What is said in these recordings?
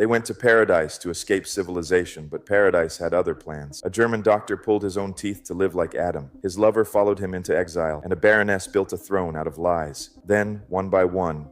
They went to paradise to escape civilization, but paradise had other plans. A German doctor pulled his own teeth to live like Adam. His lover followed him into exile, and a baroness built a throne out of lies. Then, one by one,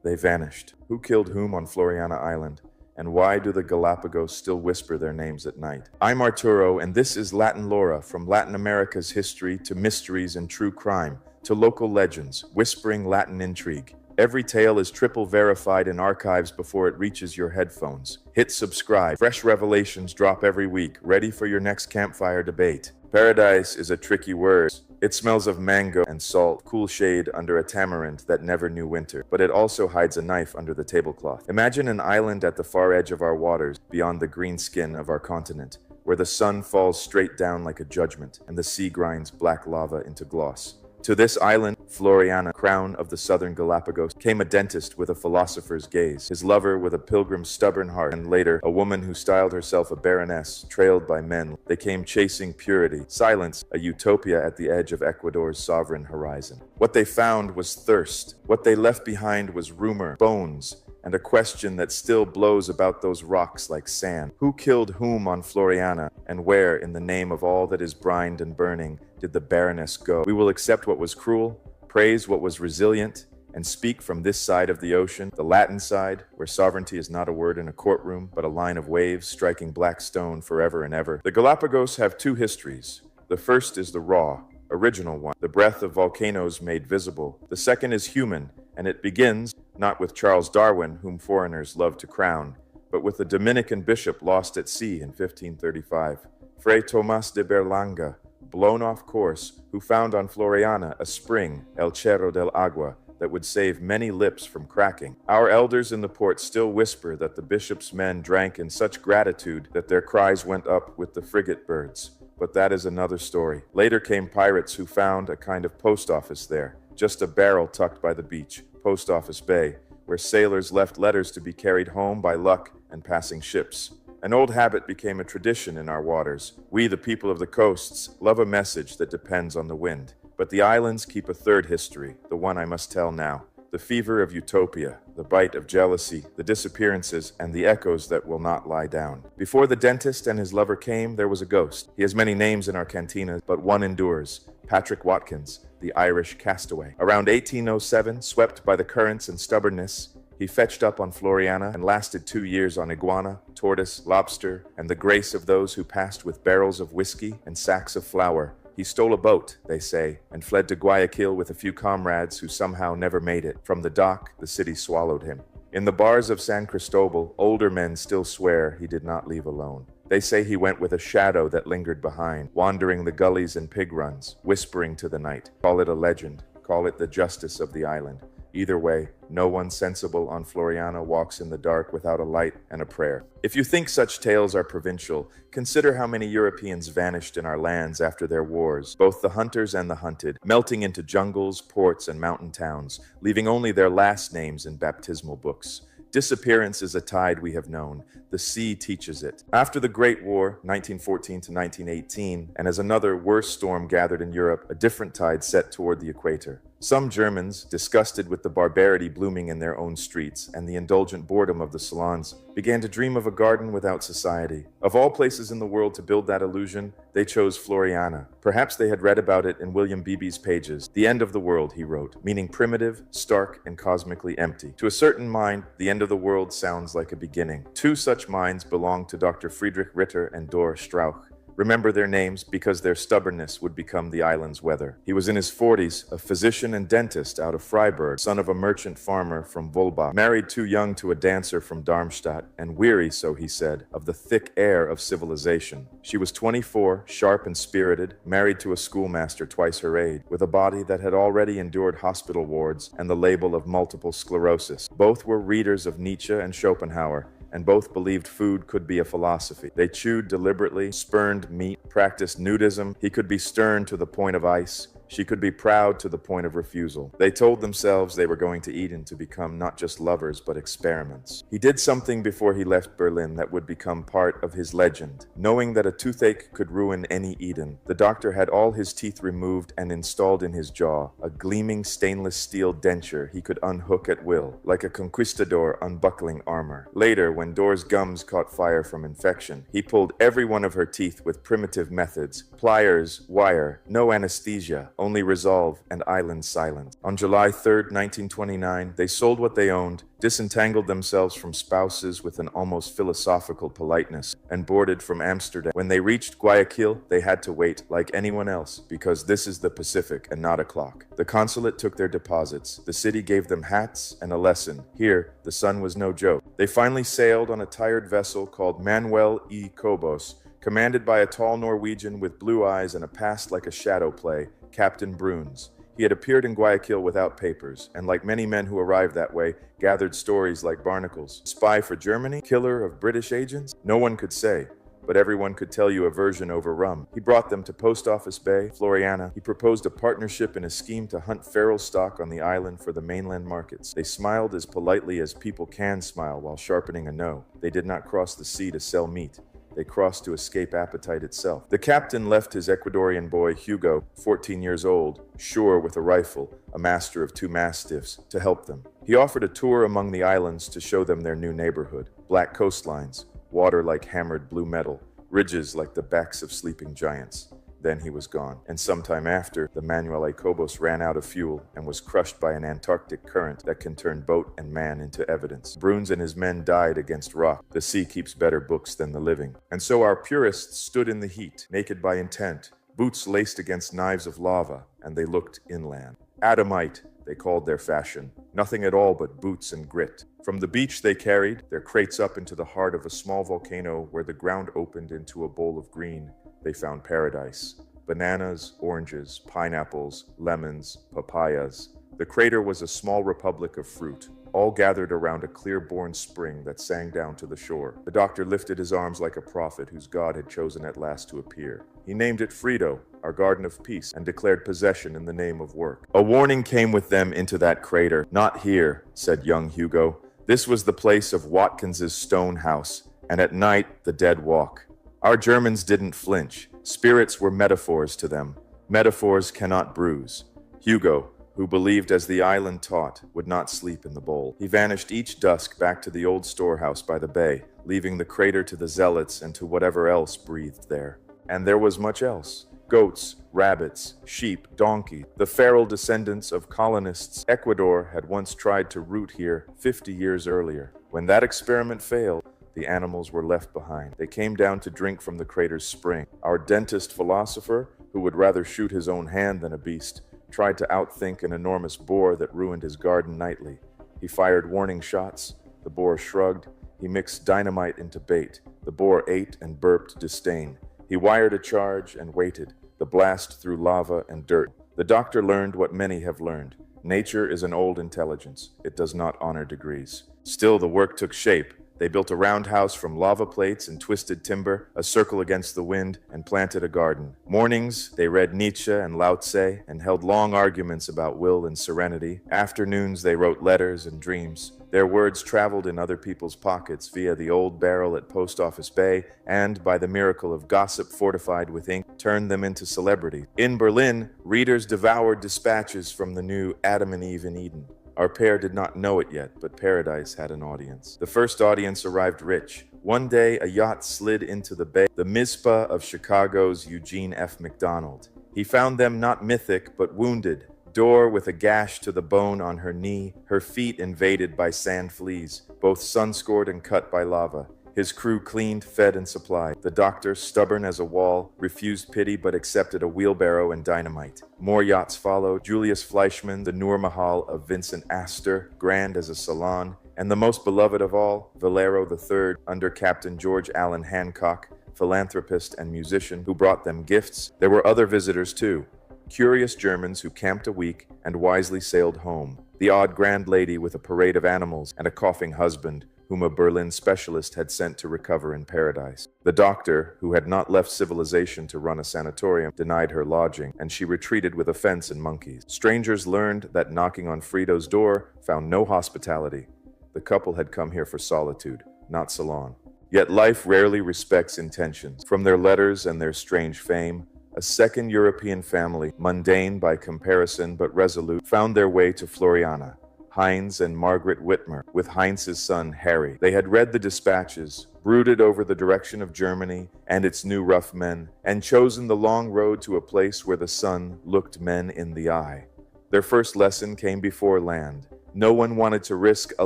they vanished. Who killed whom on Floreana Island? And why do the Galapagos still whisper their names at night? I'm Arturo, and this is Latin Lore, from Latin America's history to mysteries and true crime, to local legends, whispering Latin intrigue. Every tale is triple verified in archives before it reaches your headphones. Hit subscribe. Fresh revelations drop every week, ready for your next campfire debate. Paradise is a tricky word. It smells of mango and salt, cool shade under a tamarind that never knew winter, but it also hides a knife under the tablecloth. Imagine an island at the far edge of our waters, beyond the green skin of our continent, where the sun falls straight down like a judgment, and the sea grinds black lava into gloss. To this island, Floreana, crown of the southern Galapagos, came a dentist with a philosopher's gaze, his lover with a pilgrim's stubborn heart, and later, a woman who styled herself a baroness, trailed by men. They came chasing purity, silence, a utopia at the edge of Ecuador's sovereign horizon. What they found was thirst. What they left behind was rumor, bones, and a question that still blows about those rocks like sand. Who killed whom on Floreana, and where, in the name of all that is brined and burning, did the Baroness go? We will accept what was cruel, praise what was resilient, and speak from this side of the ocean, the Latin side, where sovereignty is not a word in a courtroom, but a line of waves striking black stone forever and ever. The Galapagos have two histories. The first is the raw, original one, the breath of volcanoes made visible. The second is human, and it begins not with Charles Darwin, whom foreigners love to crown, but with a Dominican bishop lost at sea in 1535, Fray Tomás de Berlanga, blown off course, who found on Floreana a spring, El Cerro del Agua, that would save many lips from cracking. Our elders in the port still whisper that the bishop's men drank in such gratitude that their cries went up with the frigate birds. But that is another story. Later came pirates who found a kind of post office there, just a barrel tucked by the beach, Post Office Bay, where sailors left letters to be carried home by luck and passing ships. An old habit became a tradition in our waters. We, the people of the coasts, love a message that depends on the wind. But the islands keep a third history, the one I must tell now. The fever of utopia, the bite of jealousy, the disappearances, and the echoes that will not lie down. Before the dentist and his lover came, there was a ghost. He has many names in our cantina, but one endures. Patrick Watkins, the Irish castaway. Around 1807, swept by the currents and stubbornness, he fetched up on Floreana and lasted 2 years on iguana, tortoise, lobster, and the grace of those who passed with barrels of whiskey and sacks of flour. He stole a boat, they say, and fled to Guayaquil with a few comrades who somehow never made it. From the dock, the city swallowed him. In the bars of San Cristobal, older men still swear he did not leave alone. They say he went with a shadow that lingered behind, wandering the gullies and pig runs, whispering to the night. Call it a legend, call it the justice of the island. Either way, no one sensible on Floreana walks in the dark without a light and a prayer. If you think such tales are provincial, consider how many Europeans vanished in our lands after their wars, both the hunters and the hunted, melting into jungles, ports, and mountain towns, leaving only their last names in baptismal books. Disappearance is a tide we have known. The sea teaches it. After the Great War, 1914 to 1918, and as another worse storm gathered in Europe, a different tide set toward the equator. Some Germans, disgusted with the barbarity blooming in their own streets and the indulgent boredom of the salons, began to dream of a garden without society. Of all places in the world to build that illusion, they chose Floreana. Perhaps they had read about it in William Beebe's pages. The end of the world, he wrote, meaning primitive, stark, and cosmically empty. To a certain mind, the end of the world sounds like a beginning. Two such minds belong to Dr. Friedrich Ritter and Dore Strauch. Remember their names because their stubbornness would become the island's weather. He was in his 40s, a physician and dentist out of Freiburg, son of a merchant farmer from Wolbach, married too young to a dancer from Darmstadt, and weary, so he said, of the thick air of civilization. She was 24, sharp and spirited, married to a schoolmaster twice her age, with a body that had already endured hospital wards and the label of multiple sclerosis. Both were readers of Nietzsche and Schopenhauer, and both believed food could be a philosophy. They chewed deliberately, spurned meat, practiced nudism. He could be stern to the point of ice, She could be proud to the point of refusal. They told themselves they were going to Eden to become not just lovers, but experiments. He did something before he left Berlin that would become part of his legend. Knowing that a toothache could ruin any Eden, the doctor had all his teeth removed and installed in his jaw, a gleaming stainless steel denture he could unhook at will, like a conquistador unbuckling armor. Later, when Dore's gums caught fire from infection, he pulled every one of her teeth with primitive methods: pliers, wire, no anesthesia, only resolve and island silence. On July 3rd, 1929, they sold what they owned, disentangled themselves from spouses with an almost philosophical politeness, and boarded from Amsterdam. When they reached Guayaquil, they had to wait like anyone else, because this is the Pacific and not a clock. The consulate took their deposits. The city gave them hats and a lesson. Here, the sun was no joke. They finally sailed on a tired vessel called Manuel E. Cobos, commanded by a tall Norwegian with blue eyes and a past like a shadow play, Captain Bruns. He had appeared in Guayaquil without papers, and like many men who arrived that way, gathered stories like barnacles. Spy for Germany? Killer of British agents? No one could say, but everyone could tell you a version over rum. He brought them to Post Office Bay, Floreana. He proposed a partnership in a scheme to hunt feral stock on the island for the mainland markets. They smiled as politely as people can smile while sharpening a no. They did not cross the sea to sell meat. They crossed to escape appetite itself. The captain left his Ecuadorian boy, Hugo, 14 years old, sure with a rifle, a master of 2 mastiffs, to help them. He offered a tour among the islands to show them their new neighborhood. Black coastlines, water like hammered blue metal, ridges like the backs of sleeping giants. Then he was gone, and sometime after, the Manuel A. Cobos ran out of fuel and was crushed by an Antarctic current that can turn boat and man into evidence. Bruns and his men died against rock. The sea keeps better books than the living. And so our purists stood in the heat, naked by intent, boots laced against knives of lava, and they looked inland. Adamite, they called their fashion. Nothing at all but boots and grit. From the beach they carried their crates up into the heart of a small volcano where the ground opened into a bowl of green. They found paradise. Bananas, oranges, pineapples, lemons, papayas. The crater was a small republic of fruit, all gathered around a clear-born spring that sang down to the shore. The doctor lifted his arms like a prophet whose God had chosen at last to appear. He named it Friedo, our garden of peace, and declared possession in the name of work. A warning came with them into that crater. "Not here," said young Hugo. This was the place of Watkins's stone house, and at night the dead walk. Our Germans didn't flinch. Spirits were metaphors to them. Metaphors cannot bruise. Hugo, who believed as the island taught, would not sleep in the bowl. He vanished each dusk back to the old storehouse by the bay, leaving the crater to the zealots and to whatever else breathed there. And there was much else. Goats, rabbits, sheep, donkey, the feral descendants of colonists. Ecuador had once tried to root here 50 years earlier. When that experiment failed, the animals were left behind. They came down to drink from the crater's spring. Our dentist philosopher, who would rather shoot his own hand than a beast, tried to outthink an enormous boar that ruined his garden nightly. He fired warning shots. The boar shrugged. He mixed dynamite into bait. The boar ate and burped disdain. He wired a charge and waited. The blast threw lava and dirt. The doctor learned what many have learned. Nature is an old intelligence. It does not honor degrees. Still, the work took shape. They built a roundhouse from lava plates and twisted timber, a circle against the wind, and planted a garden. Mornings, they read Nietzsche and Lao Tse and held long arguments about will and serenity. Afternoons, they wrote letters and dreams. Their words traveled in other people's pockets via the old barrel at Post Office Bay and, by the miracle of gossip fortified with ink, turned them into celebrity. In Berlin, readers devoured dispatches from the new Adam and Eve in Eden. Our pair did not know it yet, but paradise had an audience. The first audience arrived rich. One day, a yacht slid into the bay, the Mizpah of Chicago's Eugene F. McDonald. He found them not mythic, but wounded. Dore with a gash to the bone on her knee, her feet invaded by sand fleas, both sun-scored and cut by lava. His crew cleaned, fed, and supplied. The doctor, stubborn as a wall, refused pity but accepted a wheelbarrow and dynamite. More yachts followed. Julius Fleischmann, the Nur Mahal of Vincent Astor, grand as a salon, and the most beloved of all, Valero III, under Captain George Allen Hancock, philanthropist and musician, who brought them gifts. There were other visitors too. Curious Germans who camped a week and wisely sailed home. The odd grand lady with a parade of animals and a coughing husband, whom a Berlin specialist had sent to recover in paradise. The doctor, who had not left civilization to run a sanatorium, denied her lodging, and she retreated with offense and monkeys. Strangers learned that knocking on Friedo's door found no hospitality. The couple had come here for solitude, not salon. Yet life rarely respects intentions. From their letters and their strange fame, a second European family, mundane by comparison but resolute, found their way to Floreana. Heinz and Margret Wittmer, with Heinz's son Harry. They had read the dispatches, brooded over the direction of Germany and its new rough men, and chosen the long road to a place where the sun looked men in the eye. Their first lesson came before land. No one wanted to risk a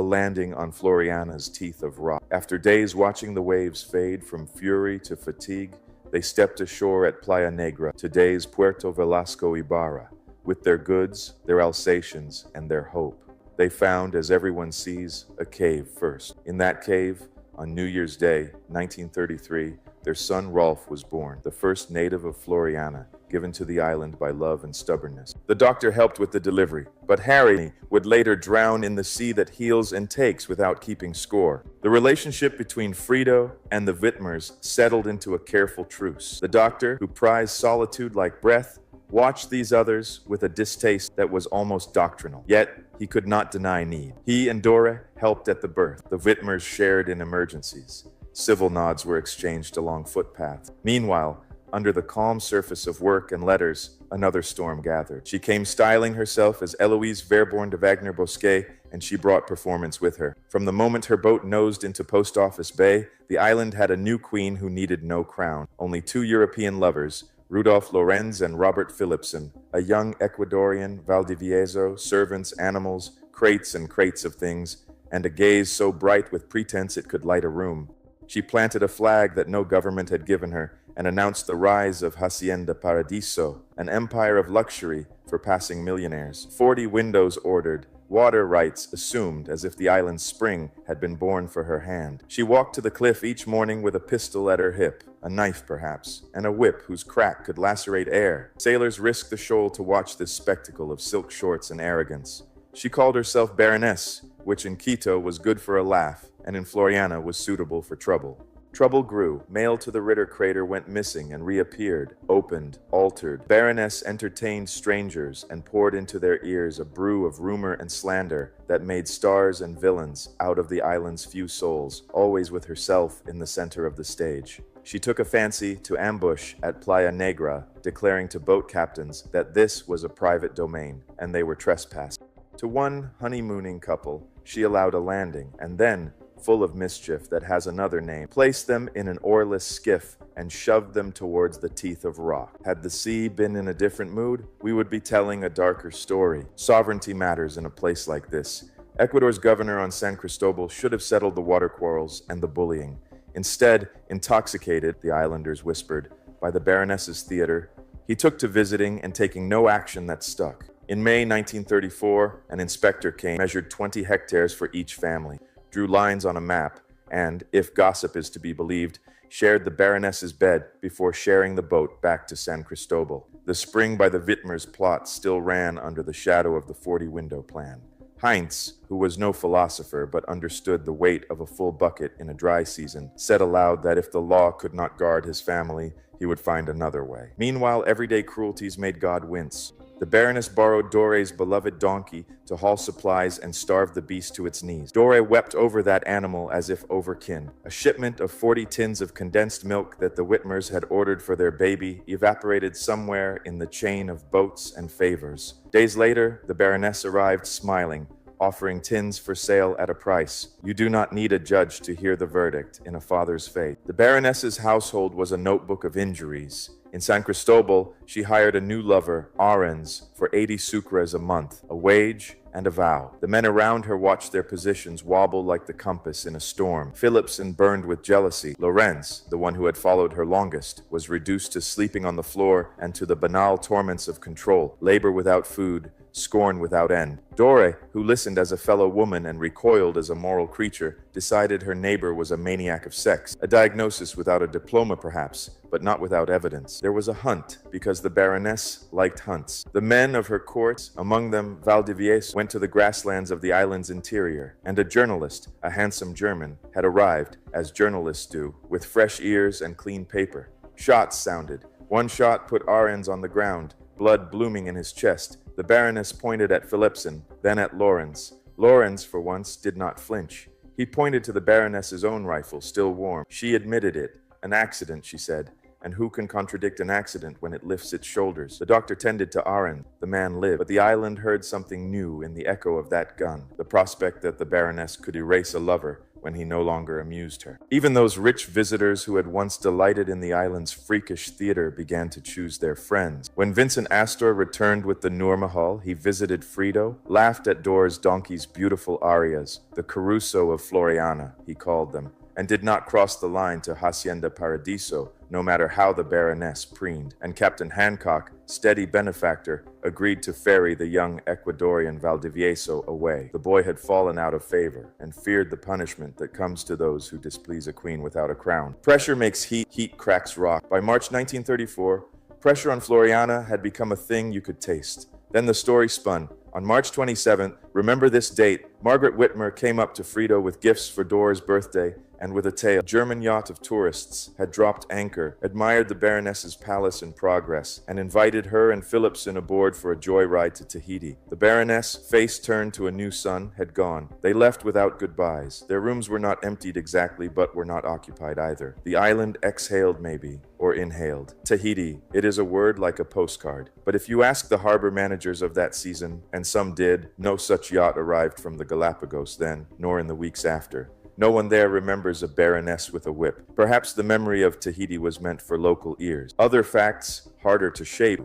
landing on Floreana's teeth of rock. After days watching the waves fade from fury to fatigue, they stepped ashore at Playa Negra, today's Puerto Velasco Ibarra, with their goods, their Alsatians, and their hope. They found, as everyone sees, a cave first. In that cave, on New Year's Day, 1933, their son Rolf was born, the first native of Floreana, given to the island by love and stubbornness. The doctor helped with the delivery, but Harry would later drown in the sea that heals and takes without keeping score. The relationship between Friedo and the Wittmers settled into a careful truce. The doctor, who prized solitude like breath, watched these others with a distaste that was almost doctrinal. Yet, he could not deny need. He and Dore helped at the birth. The Wittmers shared in emergencies. Civil nods were exchanged along footpaths. Meanwhile, under the calm surface of work and letters, another storm gathered. She came styling herself as Eloise Verborn de Wagner Bosquet, and she brought performance with her. From the moment her boat nosed into Post Office Bay, the island had a new queen who needed no crown. Only two European lovers, Rudolf Lorenz and Robert Philipson, a young Ecuadorian Valdivieso, servants, animals, crates and crates of things, and a gaze so bright with pretense it could light a room. She planted a flag that no government had given her and announced the rise of Hacienda Paradiso, an empire of luxury for passing millionaires. 40 windows ordered, water rights assumed as if the island's spring had been born for her hand. She walked to the cliff each morning with a pistol at her hip, a knife perhaps, and a whip whose crack could lacerate air. Sailors risked the shoal to watch this spectacle of silk shorts and arrogance. She called herself Baroness, which in Quito was good for a laugh, and in Floreana was suitable for trouble. Trouble grew. Mail to the Ritter crater went missing and reappeared, opened, altered. Baroness entertained strangers and poured into their ears a brew of rumor and slander that made stars and villains out of the island's few souls, always with herself in the center of the stage. She took a fancy to ambush at Playa Negra, declaring to boat captains that this was a private domain and they were trespassing. To one honeymooning couple, she allowed a landing, and then, full of mischief that has another name, placed them in an oarless skiff and shoved them towards the teeth of rock. Had the sea been in a different mood, we would be telling a darker story. Sovereignty matters in a place like this. Ecuador's governor on San Cristobal should have settled the water quarrels and the bullying. Instead, intoxicated, the islanders whispered, by the Baroness's theater, he took to visiting and taking no action that stuck. In May 1934, an inspector came, measured 20 hectares for each family, drew lines on a map, and, if gossip is to be believed, shared the Baroness's bed before sharing the boat back to San Cristobal. The spring by the Wittmers' plot still ran under the shadow of the 40-window plan. Heinz, who was no philosopher but understood the weight of a full bucket in a dry season, said aloud that if the law could not guard his family, he would find another way. Meanwhile, everyday cruelties made God wince. The Baroness borrowed Dore's beloved donkey to haul supplies and starved the beast to its knees. Dore wept over that animal as if over kin. A shipment of 40 tins of condensed milk that the Wittmers had ordered for their baby evaporated somewhere in the chain of boats and favors. Days later, the Baroness arrived smiling, offering tins for sale at a price. You do not need a judge to hear the verdict in a father's fate. The Baroness's household was a notebook of injuries. In San Cristobal, she hired a new lover, Arens, for 80 sucres a month, a wage and a vow. The men around her watched their positions wobble like the compass in a storm. Philipson burned with jealousy. Lorenz, the one who had followed her longest, was reduced to sleeping on the floor and to the banal torments of control, labor without food, scorn without end. Dore, who listened as a fellow woman and recoiled as a moral creature, decided her neighbor was a maniac of sex. A diagnosis without a diploma, perhaps, but not without evidence. There was a hunt, because the Baroness liked hunts. The men of her court, among them Valdivieso, went to the grasslands of the island's interior, and a journalist, a handsome German, had arrived, as journalists do, with fresh ears and clean paper. Shots sounded. One shot put Arends on the ground, blood blooming in his chest. The Baroness pointed at Philipson, then at Lorenz. Lorenz, for once, did not flinch. He pointed to the Baroness's own rifle, still warm. She admitted it. An accident, she said. And who can contradict an accident when it lifts its shoulders? The doctor tended to Arend. The man lived. But the island heard something new in the echo of that gun. The prospect that the Baroness could erase a lover when he no longer amused her. Even those rich visitors who had once delighted in the island's freakish theater began to choose their friends. When Vincent Astor returned with the Noormahal, he visited Friedo, laughed at Dore's donkey's beautiful arias, the Caruso of Floreana, he called them, and did not cross the line to Hacienda Paradiso, no matter how the Baroness preened. And Captain Hancock, steady benefactor, agreed to ferry the young Ecuadorian Valdivieso away. The boy had fallen out of favor and feared the punishment that comes to those who displease a queen without a crown. Pressure makes heat, heat cracks rock. By March 1934, pressure on Floreana had become a thing you could taste. Then the story spun. On March 27th, remember this date, Margret Wittmer came up to Friedo with gifts for Dore's birthday and with a tale. A German yacht of tourists had dropped anchor, admired the Baroness's palace in progress, and invited her and Philipson aboard for a joyride to Tahiti. The Baroness, face turned to a new sun, had gone. They left without goodbyes. Their rooms were not emptied exactly, but were not occupied either. The island exhaled maybe, or inhaled. Tahiti, it is a word like a postcard. But if you ask the harbor managers of that season, and some did, no such yacht arrived from the Galápagos then, nor in the weeks after. No one there remembers a Baroness with a whip. Perhaps the memory of Tahiti was meant for local ears. Other facts, harder to shape.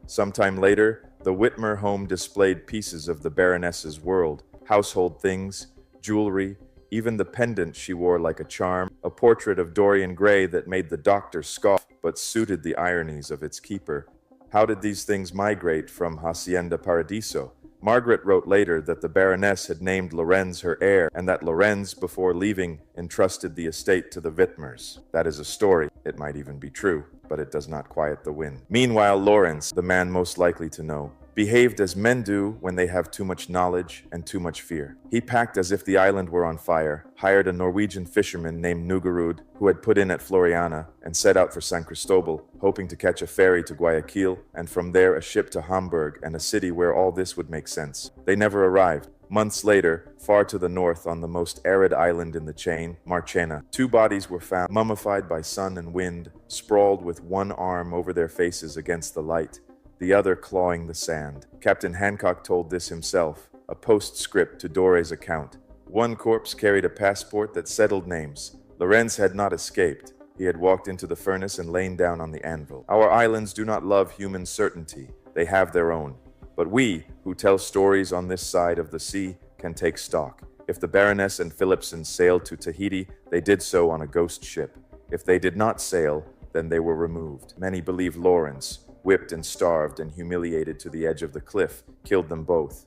Sometime later, the Wittmer home displayed pieces of the Baroness's world, household things, jewelry, even the pendant she wore like a charm, a portrait of Dorian Gray that made the doctor scoff but suited the ironies of its keeper. How did these things migrate from Hacienda Paradiso? Margret wrote later that the Baroness had named Lorenz her heir, and that Lorenz, before leaving, entrusted the estate to the Wittmers. That is a story. It might even be true, but it does not quiet the wind. Meanwhile, Lorenz, the man most likely to know, behaved as men do when they have too much knowledge and too much fear. He packed as if the island were on fire, hired a Norwegian fisherman named Nugarud, who had put in at Floreana, and set out for San Cristobal, hoping to catch a ferry to Guayaquil, and from there a ship to Hamburg, and a city where all this would make sense. They never arrived. Months later, far to the north on the most arid island in the chain, Marchena, two bodies were found, mummified by sun and wind, sprawled with one arm over their faces against the light, the other clawing the sand. Captain Hancock told this himself, a postscript to Dore's account. One corpse carried a passport that settled names. Lorenz had not escaped. He had walked into the furnace and lain down on the anvil. Our islands do not love human certainty. They have their own. But we, who tell stories on this side of the sea, can take stock. If the Baroness and Philipson sailed to Tahiti, they did so on a ghost ship. If they did not sail, then they were removed. Many believe Lorenz, whipped and starved and humiliated to the edge of the cliff, killed them both.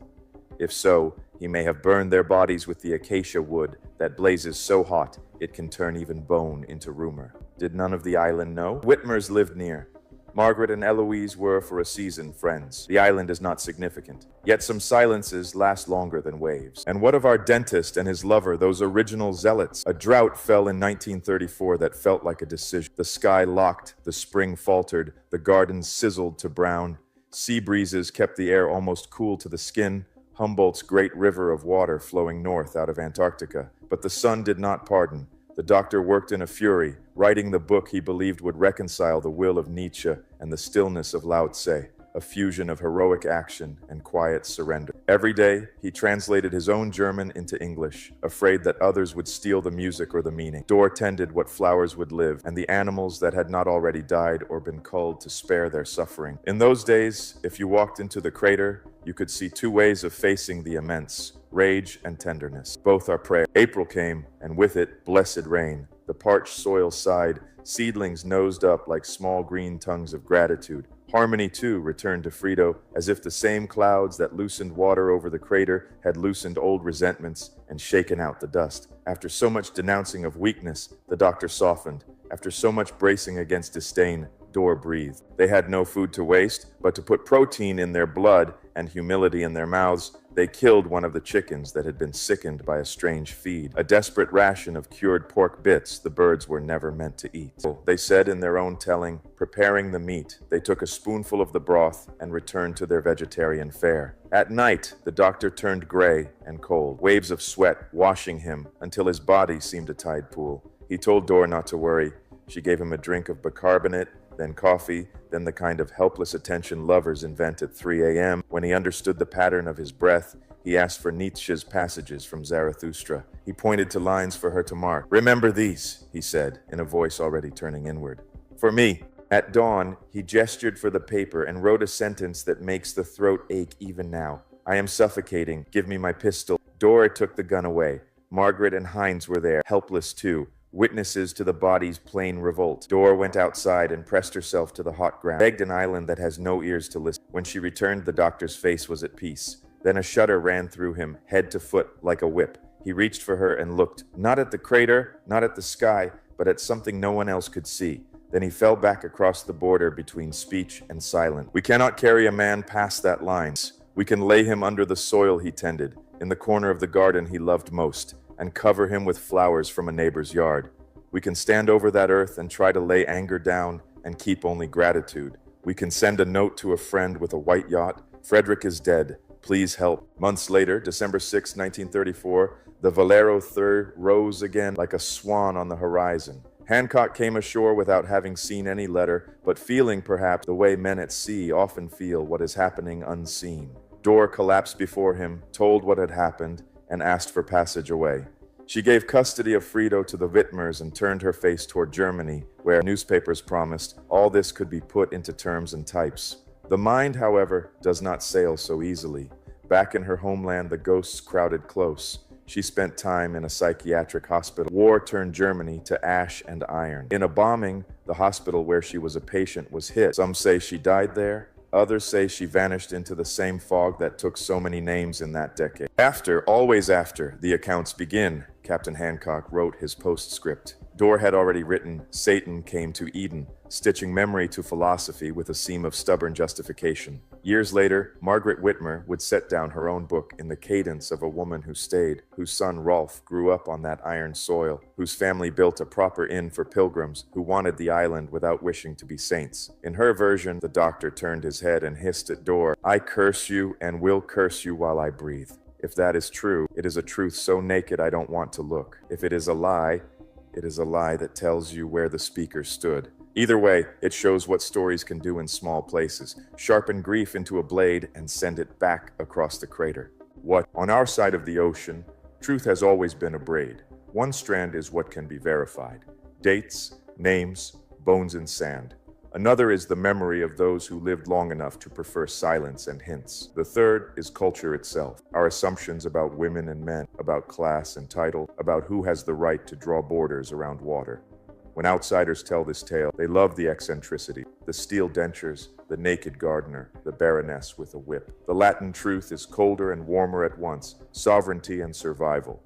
If so, he may have burned their bodies with the acacia wood that blazes so hot it can turn even bone into rumor. Did none of the island know? Wittmers lived near. Margret and Eloise were for a season friends. The island is not significant. Yet some silences last longer than waves. And what of our dentist and his lover, those original zealots? A drought fell in 1934 that felt like a decision. The sky locked, the spring faltered, the gardens sizzled to brown. Sea breezes kept the air almost cool to the skin. Humboldt's great river of water flowing north out of Antarctica. But the sun did not pardon. The doctor worked in a fury, writing the book he believed would reconcile the will of Nietzsche and the stillness of Lao Tse, a fusion of heroic action and quiet surrender. Every day, he translated his own German into English, afraid that others would steal the music or the meaning. Dore tended what flowers would live, and the animals that had not already died or been culled to spare their suffering. In those days, if you walked into the crater, you could see two ways of facing the immense: rage and tenderness. Both are prayer. April came, and with it, blessed rain. The parched soil sighed, Seedlings nosed up like small green tongues of gratitude. Harmony, too, returned to Friedo, as if the same clouds that loosened water over the crater had loosened old resentments and shaken out the dust. After so much denouncing of weakness, the doctor softened. After so much bracing against disdain, Dore breathed. They had no food to waste, but to put protein in their blood and humility in their mouths, they killed one of the chickens that had been sickened by a strange feed. A desperate ration of cured pork bits the birds were never meant to eat. They said in their own telling, preparing the meat, they took a spoonful of the broth and returned to their vegetarian fare. At night, the doctor turned gray and cold, waves of sweat washing him until his body seemed a tide pool. He told Dore not to worry. She gave him a drink of bicarbonate, then coffee, then the kind of helpless attention lovers invent at 3 a.m. When he understood the pattern of his breath, he asked for Nietzsche's passages from Zarathustra. He pointed to lines for her to mark. "Remember these," he said, in a voice already turning inward. "For me." At dawn, he gestured for the paper and wrote a sentence that makes the throat ache even now. "I am suffocating. Give me my pistol." Dore took the gun away. Margret and Heinz were there, helpless too, witnesses to the body's plain revolt. Dore went outside and pressed herself to the hot ground, begged an island that has no ears to listen. When she returned, the doctor's face was at peace. Then a shudder ran through him, head to foot, like a whip. He reached for her and looked, not at the crater, not at the sky, but at something no one else could see. Then he fell back across the border between speech and silence. "We cannot carry a man past that line. We can lay him under the soil he tended, in the corner of the garden he loved most, and cover him with flowers from a neighbor's yard. We can stand over that earth and try to lay anger down and keep only gratitude. We can send a note to a friend with a white yacht. Frederick is dead. Please help." Months later, December 6, 1934, the Valero III rose again like a swan on the horizon. Hancock came ashore without having seen any letter, but feeling perhaps the way men at sea often feel what is happening unseen. Dore collapsed before him, told what had happened, and asked for passage away. She gave custody of Friedo to the Wittmers and turned her face toward Germany, where newspapers promised all this could be put into terms and types. The mind, however, does not sail so easily. Back in her homeland, the ghosts crowded close. She spent time in a psychiatric hospital. War turned Germany to ash and iron. In a bombing, the hospital where she was a patient was hit. Some say she died there. Others say she vanished into the same fog that took so many names in that decade. After, always after, the accounts begin, Captain Hancock wrote his postscript. Dore had already written, "Satan came to Eden," stitching memory to philosophy with a seam of stubborn justification. Years later, Margret Wittmer would set down her own book in the cadence of a woman who stayed, whose son Rolf grew up on that iron soil, whose family built a proper inn for pilgrims who wanted the island without wishing to be saints. In her version, the doctor turned his head and hissed at Dore, "I curse you and will curse you while I breathe." If that is true, it is a truth so naked I don't want to look. If it is a lie, it is a lie that tells you where the speaker stood. Either way, it shows what stories can do in small places. Sharpen grief into a blade and send it back across the crater. What? On our side of the ocean, truth has always been a braid. One strand is what can be verified. Dates, names, bones in sand. Another is the memory of those who lived long enough to prefer silence and hints. The third is culture itself, our assumptions about women and men, about class and title, about who has the right to draw borders around water. When outsiders tell this tale, they love the eccentricity, the steel dentures, the naked gardener, the Baroness with a whip. The Latin truth is colder and warmer at once, sovereignty and survival.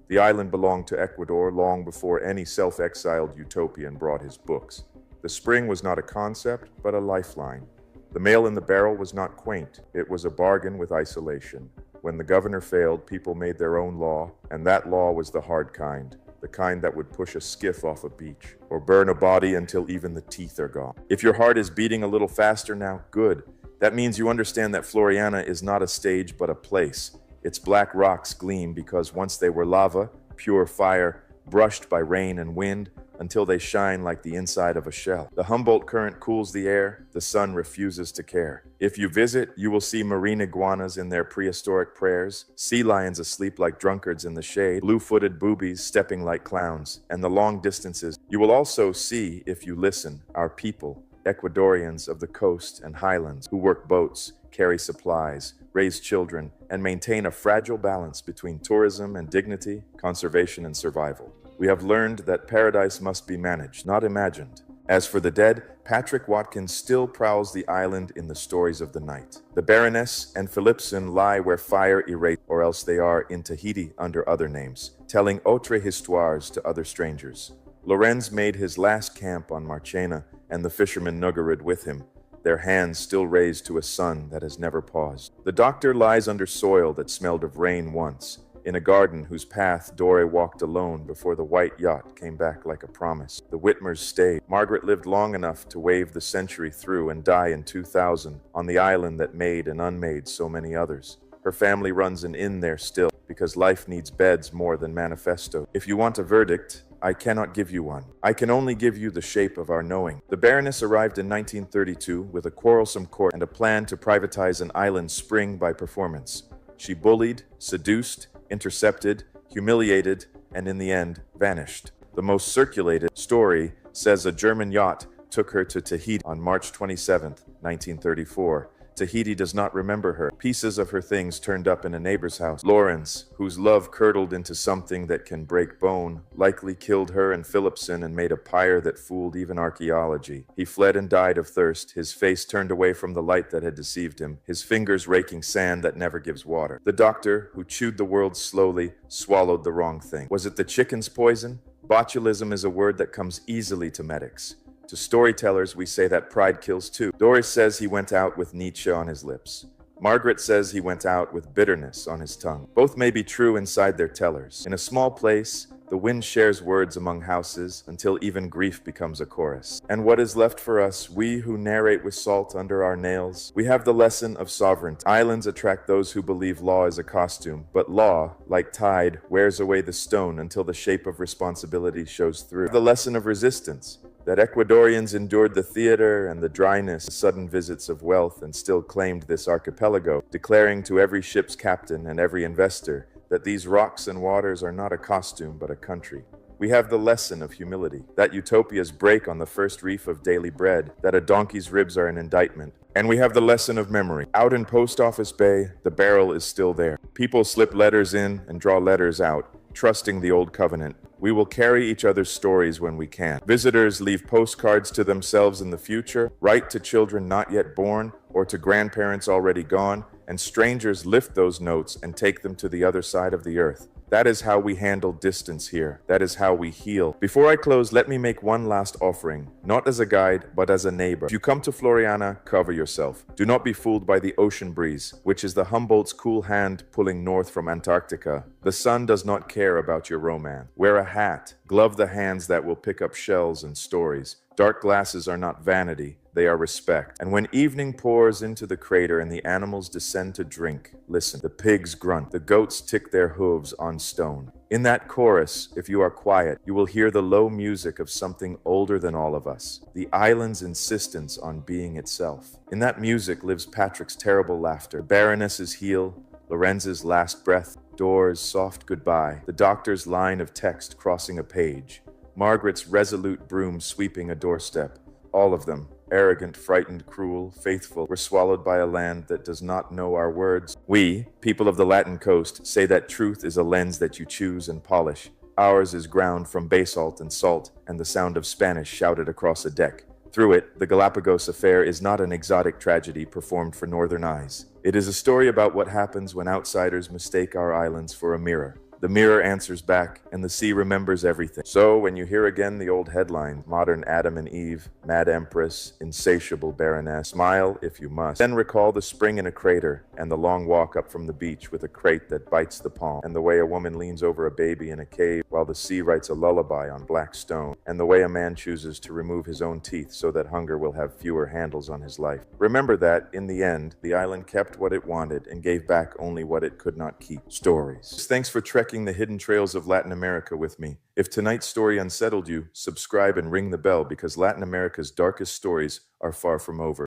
The island belonged to Ecuador long before any self-exiled utopian brought his books. The spring was not a concept, but a lifeline. The mail in the barrel was not quaint. It was a bargain with isolation. When the governor failed, people made their own law, and that law was the hard kind, the kind that would push a skiff off a beach, or burn a body until even the teeth are gone. If your heart is beating a little faster now, good. That means you understand that Floreana is not a stage, but a place. Its black rocks gleam because once they were lava, pure fire, brushed by rain and wind, until they shine like the inside of a shell. The Humboldt current cools the air, the sun refuses to care. If you visit, you will see marine iguanas in their prehistoric prayers, sea lions asleep like drunkards in the shade, blue-footed boobies stepping like clowns, and the long distances. You will also see, if you listen, our people, Ecuadorians of the coast and highlands, who work boats, carry supplies, raise children, and maintain a fragile balance between tourism and dignity, conservation and survival. We have learned that paradise must be managed, not imagined. As for the dead, Patrick Watkins still prowls the island in the stories of the night. The Baroness and Philipson lie where fire erased, or else they are in Tahiti under other names, telling autres histoires to other strangers. Lorenz made his last camp on Marchena, and the fisherman Nugarid with him, their hands still raised to a sun that has never paused. The doctor lies under soil that smelled of rain once, in a garden whose path Dore walked alone before the white yacht came back like a promise. The Wittmers stayed. Margret lived long enough to wave the century through and die in 2000 on the island that made and unmade so many others. Her family runs an inn there still, because life needs beds more than manifesto. If you want a verdict, I cannot give you one. I can only give you the shape of our knowing. The Baroness arrived in 1932 with a quarrelsome court and a plan to privatize an island spring by performance. She bullied, seduced, intercepted, humiliated, and in the end, vanished. The most circulated story says a German yacht took her to Tahiti on March 27, 1934. Tahiti does not remember her. Pieces of her things turned up in a neighbor's house. Lorenz, whose love curdled into something that can break bone, likely killed her and Philipson and made a pyre that fooled even archaeology. He fled and died of thirst, his face turned away from the light that had deceived him, his fingers raking sand that never gives water. The doctor, who chewed the world slowly, swallowed the wrong thing. Was it the chicken's poison? Botulism is a word that comes easily to medics. To storytellers, we say that pride kills too. Dore says he went out with Nietzsche on his lips. Margret says he went out with bitterness on his tongue. Both may be true inside their tellers. In a small place, the wind shares words among houses until even grief becomes a chorus. And what is left for us, we who narrate with salt under our nails? We have the lesson of sovereignty. Islands attract those who believe law is a costume, but law, like tide, wears away the stone until the shape of responsibility shows through. The lesson of resistance. That Ecuadorians endured the theater and the dryness, the sudden visits of wealth, and still claimed this archipelago, declaring to every ship's captain and every investor that these rocks and waters are not a costume but a country. We have the lesson of humility, that utopias break on the first reef of daily bread, that a donkey's ribs are an indictment. And we have the lesson of memory. Out in Post Office Bay, the barrel is still there. People slip letters in and draw letters out, trusting the old covenant. We will carry each other's stories when we can. Visitors leave postcards to themselves in the future, write to children not yet born, or to grandparents already gone, and strangers lift those notes and take them to the other side of the earth. That is how we handle distance here. That is how we heal. Before I close, let me make one last offering, not as a guide, but as a neighbor. If you come to Floreana, cover yourself. Do not be fooled by the ocean breeze, which is the Humboldt's cool hand pulling north from Antarctica. The sun does not care about your romance. Wear a hat. Glove the hands that will pick up shells and stories. Dark glasses are not vanity, they are respect. And when evening pours into the crater and the animals descend to drink, listen. The pigs grunt, the goats tick their hooves on stone. In that chorus, if you are quiet, you will hear the low music of something older than all of us, the island's insistence on being itself. In that music lives Patrick's terrible laughter, Baroness's heel, Lorenz's last breath, Dore's soft goodbye, the doctor's line of text crossing a page, Margret's resolute broom sweeping a doorstep. All of them, arrogant, frightened, cruel, faithful, were swallowed by a land that does not know our words. We, people of the Latin coast, say that truth is a lens that you choose and polish. Ours is ground from basalt and salt, and the sound of Spanish shouted across a deck. Through it, the Galápagos Affair is not an exotic tragedy performed for northern eyes. It is a story about what happens when outsiders mistake our islands for a mirror. The mirror answers back, and the sea remembers everything. So, when you hear again the old headline, Modern Adam and Eve, Mad Empress, Insatiable Baroness, smile if you must. Then recall the spring in a crater, and the long walk up from the beach with a crate that bites the palm, and the way a woman leans over a baby in a cave while the sea writes a lullaby on black stone, and the way a man chooses to remove his own teeth so that hunger will have fewer handles on his life. Remember that, in the end, the island kept what it wanted and gave back only what it could not keep. Stories. Thanks for trekking the hidden trails of Latin America with me. If tonight's story unsettled you, subscribe and ring the bell because Latin America's darkest stories are far from over.